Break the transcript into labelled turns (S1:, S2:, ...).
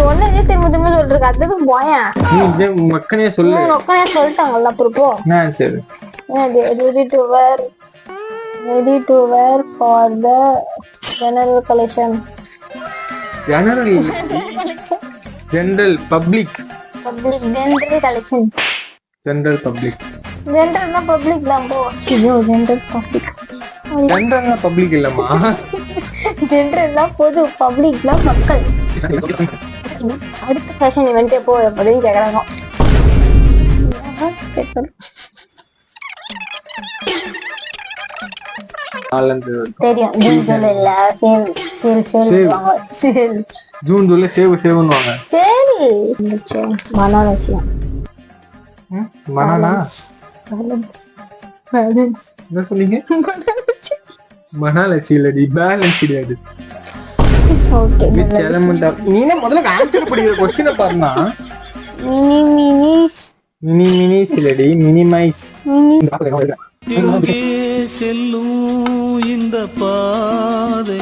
S1: சொன்னதே திரும்ப திரும்ப சொல்லிருக்கு. அதுக்கு போயேன்
S2: நீ மக்கனே சொல்லு.
S1: நொக்கனே சொல்லிட்டாங்கல்ல அப்புறம் போ.
S2: சரி.
S1: ready to wear for the general collection.
S2: General public
S1: collection.
S2: General public.
S1: General na public lang po. Siyo, general public.
S2: General na public இல்லம்மா.
S1: General na பொது, public na மக்கள். அடுத்த ஃபேஷன் ஈவென்ட் எப்போ அப்படின்னு கேக்குறாங்க. தெரியும்.
S2: ஜூன் ஜூலை சேவுன்னுவாங்க.
S1: சரி மனான விஷயம்.
S2: மனானா என்ன சொன்னீங்க? மனாலட்சி இல்லடி, பேலன்ஸ் கிடையாது.
S1: ஓகே
S2: நீனே முதல்ல ஆன்சர் படிக்கிற क्वेश्चन பாருனா. மினிமினிஸ் இல்லடி, மினிமைஸ்.
S3: எங்கே செல்லும் இந்த பாதை